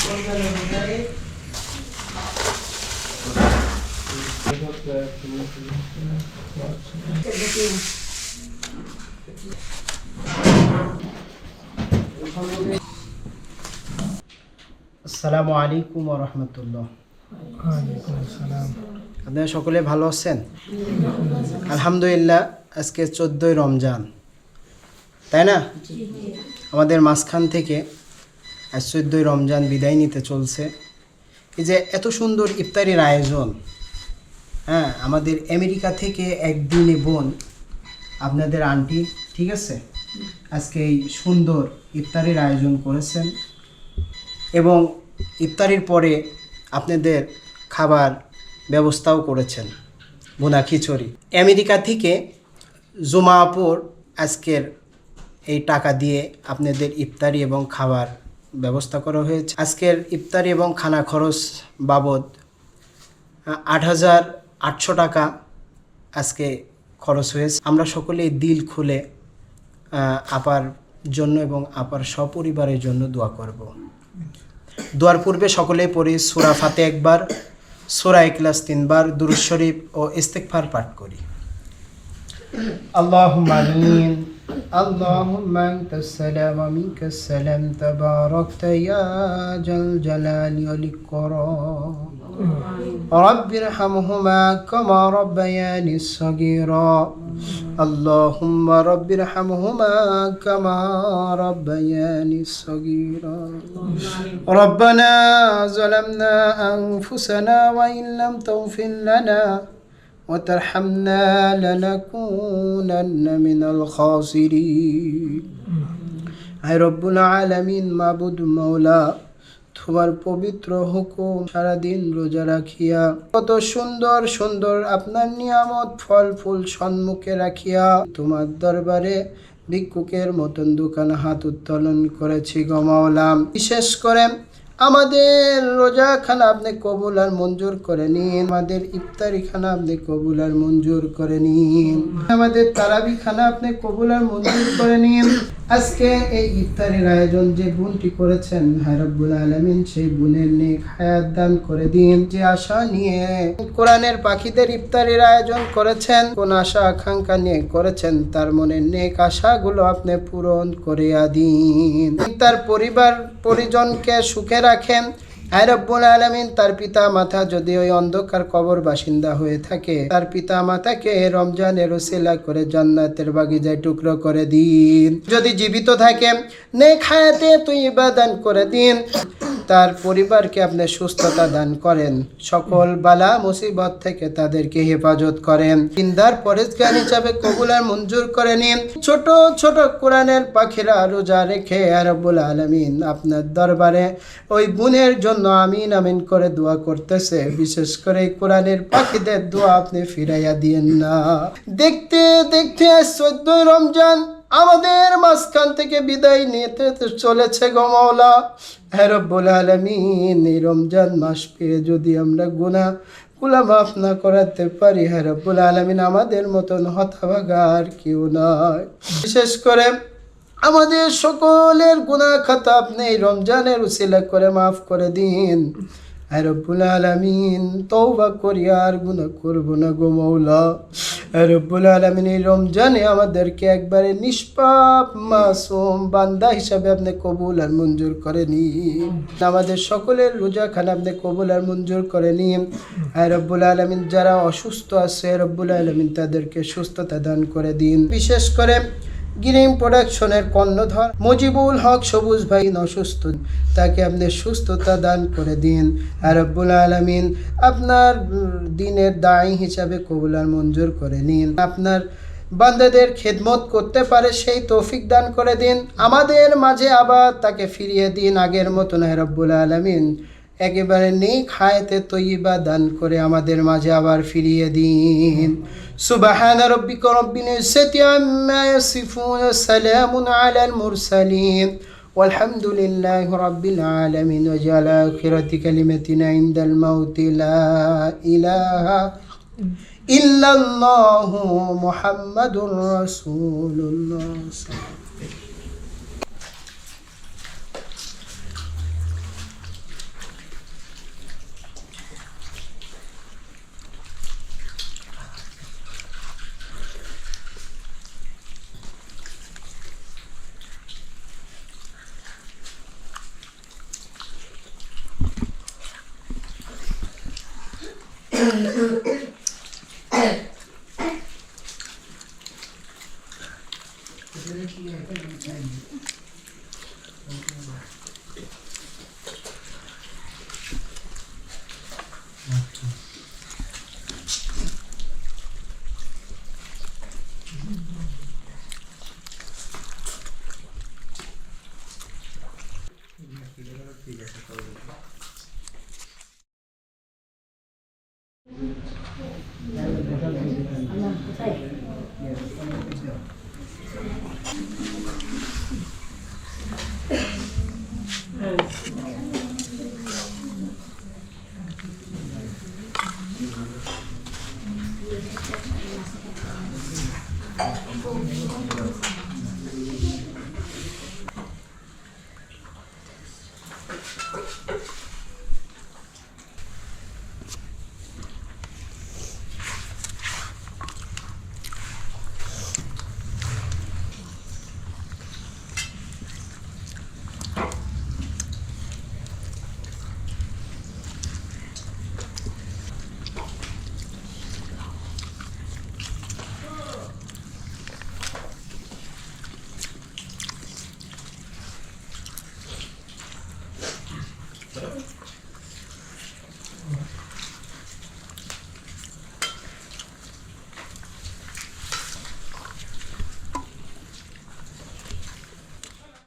আসসালামু আলাইকুম ওয়া রাহমাতুল্লাহ। ওয়ালাইকুম আসসালাম। আপনারা সকলে ভালো আছেন? আলহামদুলিল্লাহ। আজকে 14ই রমজান, তাই না? আমাদের মাঝখান থেকে আজ 14ই রমজান বিদায় নিতে চলছে। এই যে এত সুন্দর ইফতারির আয়োজন, হ্যাঁ, আমাদের আমেরিকা থেকে একদিনে বোন, আপনাদের আন্টি, ঠিক আছে, আজকে এই সুন্দর ইফতারির আয়োজন করেছেন এবং ইফতারির পরে আপনাদের খাবার ব্যবস্থাও করেছেন, ভুনা খিচুড়ি। আমেরিকা থেকে জুমা আপুর আজকের এই টাকা দিয়ে আপনাদের ইফতারি এবং খাবার ব্যবস্থা করা হয়েছে। আজকের ইফতারি এবং খানা খরচ বাবদ 8,800 টাকা আজকে খরচ হয়েছে। আমরা সকলেই দিল খুলে আপার জন্য এবং আপার সপরিবারের জন্য দোয়া করব। দোয়ার পূর্বে সকলেই পড়ি সূরা ফাতিহা একবার, সূরা ইখলাস 3 বার, দুরূদ শরীফ ও ইস্তিগফার পাঠ করি। আল্লাহুম্মা আমিন। আল্লাহুম্মা আনতাস সালাম ওয়া মিনকাস সালাম তাবারাকতা ইয়া জাল জালালি ওয়াল ইকরাম। রাব্বিরহামহুমা কামা রাব্বায়ানি সগীরা। اللهم رب ارحمهما كما ربياني صغيرا. ربنا ظلمنا أنفسنا وإن لم تغفر لنا وترحمنا لنكونن من الخاسرين. আয় রব্বুল আলামিন, মাবুদ মাওলা, তোমার পবিত্র হুকুম সারাদিন রোজা রাখিয়া, কত সুন্দর সুন্দর আপনার নিয়ামত ফল ফুল সম্মুখে রাখিয়া তোমার দরবারে ভিক্ষুকের মতন দোকান হাত উত্তোলন করেছি গো মাওলা। বিশেষ করে আমাদের রোজা খানা আপনি কবুল আর মঞ্জুর করে নিন, আমাদের ইফতারি খানা আপনি কবুল আর মঞ্জুর করে নিন, আমাদের তারাবি খানা আপনি কবুল আর মঞ্জুর করে নিন। আজকে এই ইফতারের আয়োজন যে বোনটি করেছেন, হ্যাঁ রব্বুল আলামিন, সেই বোনের নেক হায়াত দান করে দিন। যে আশা নিয়ে কোরআনের পাখিদের ইফতারের আয়োজন করেছেন, কোন আশা আকাঙ্ক্ষা নিয়ে করেছেন, তার মনের নেক আশাগুলো আপনি পূরণ করিয়া দিন। তার পরিবার পরিজনকে সুখে রাখেন, হ্যাঁ রব্বুল আলামিন। তার পিতা মাতা যদি ওই অন্ধকার কবর বাসিন্দা হয়ে থাকে, তার পিতা মাতাকে রমজানের ওসিলা করে জান্নাতের বাগিচায় টুকরো করে দিন। যদি জীবিত থাকে নেক হায়াতে তয়্যিবা দান করে দিন। তার পরিবারকে আপনি সুস্থতা দান করেন, সকল বালা মুসিবত থেকে তাদেরকে হেফাজত করেন। দিনদার পরেজগার হিসাবে কবুল আর মঞ্জুর করে নিন। ছোট ছোট কোরআনের পাখিরা রোজা রেখে রব্বুল আলামিন আপনার দরবারে ওই বোনের জন্য আমিন আমিন করে দোয়া করতেছে। বিশেষ করে কোরআনের পাখিদের দোয়া আপনি ফিরাইয়া দিয়েন না। দেখতে দেখতে 14ই রমজান আমাদের মাঝখান থেকে বিদায় নিতে চলেছে গো মাওলা। হ্যাঁ রব্বুল আলামিন, এই রমজান মাস পেয়ে যদি আমরা গুনাহগুলো মাফ না করাতে পারি, হ্যাঁ রব্বুল আলামিন, আমাদের মতন হতভাগা আর কেউ নয়। বিশেষ করে আমাদের সকলের গুনাহ খাতা আপনি এই রমজানের উসিলা করে মাফ করে দিন। হ্যাঁ রব্বুল আলামিন, তওবা করি আর গুনাহ করব না গো মাওলা। হ্যাঁ রব্বুল আলামিন, এই রমজানে আমাদেরকে একবারে নিষ্পাপ মাসুম বান্দা হিসাবে আপনি কবুল আর মঞ্জুর করে নিন। আমাদের সকলের রোজা খানা আপনি কবুল আর মঞ্জুর করে নিন। হ্যাঁ রব্বুল আলামিন, যারা অসুস্থ আছে রব্বুল আলামিন তাদেরকে সুস্থতা দান করে দিন। বিশেষ করে গ্রিন প্রোডাকশনের কর্ণধর মুজিবুল হক সবুজ ভাই অসুস্থ, তাকে আপনি সুস্থতা দান করে দিন। আর রব্বুল আলামিন, আপনার দিনের দায়ী হিসাবে কবুল আর মঞ্জুর করে নিন। আপনার বান্দাদের খেদমত করতে পারে সেই তৌফিক দান করে দিন। আমাদের মাঝে আবার তাকে ফিরিয়ে দিন আগের মতন। হে রব্বুল আলামিন, একেবারে নেক হায়াতে তয়্যিবা দান করে আমাদের মাঝে আবার ফিরিয়ে দিন। সুবহান রাব্বিকা রাব্বিল ইজ্জাতি আম্মা ইয়াসিফুন, সালামুন আলাল মুরসালিন, ওয়ালহামদুলিল্লাহি রাব্বিল আলামিন। ওয়া জাআলা আখিরাতি কালিমাতিনা ইনদাল মাউতি লা ইলাহা ইল্লাল্লাহু মুহাম্মাদুর রাসূলুল্লাহ। ঠিক আছে